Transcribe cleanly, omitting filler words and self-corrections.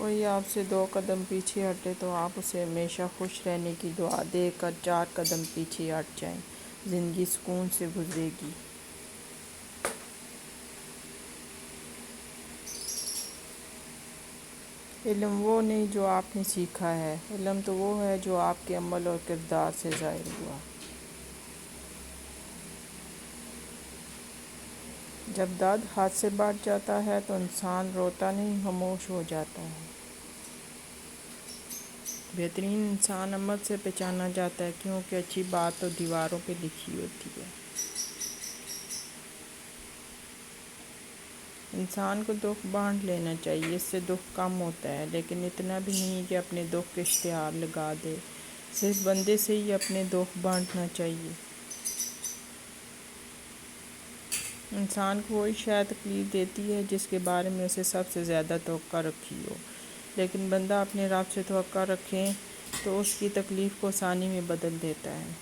کوئی آپ سے 2 قدم پیچھے ہٹے تو آپ اسے ہمیشہ خوش رہنے کی دعا دے کر 4 قدم پیچھے ہٹ جائیں، زندگی سکون سے گزرے گی۔ علم وہ نہیں جو آپ نے سیکھا ہے، علم تو وہ ہے جو آپ کے عمل اور کردار سے ظاہر ہوا۔ جب درد ہاتھ سے بٹ جاتا ہے تو انسان روتا نہیں، خاموش ہو جاتا ہے۔ بہترین انسان عمل سے پہچانا جاتا ہے، کیونکہ اچھی بات تو دیواروں پہ لکھی ہوتی ہے۔ انسان کو دکھ بانٹ لینا چاہیے، اس سے دکھ کم ہوتا ہے، لیکن اتنا بھی نہیں کہ اپنے دکھ کے اشتہار لگا دے۔ صرف بندے سے ہی اپنے دکھ بانٹنا چاہیے۔ انسان کو وہی شے تکلیف دیتی ہے جس کے بارے میں اسے سب سے زیادہ توقع رکھی ہو، لیکن بندہ اپنے رب سے توقع رکھے تو اس کی تکلیف کو آسانی میں بدل دیتا ہے۔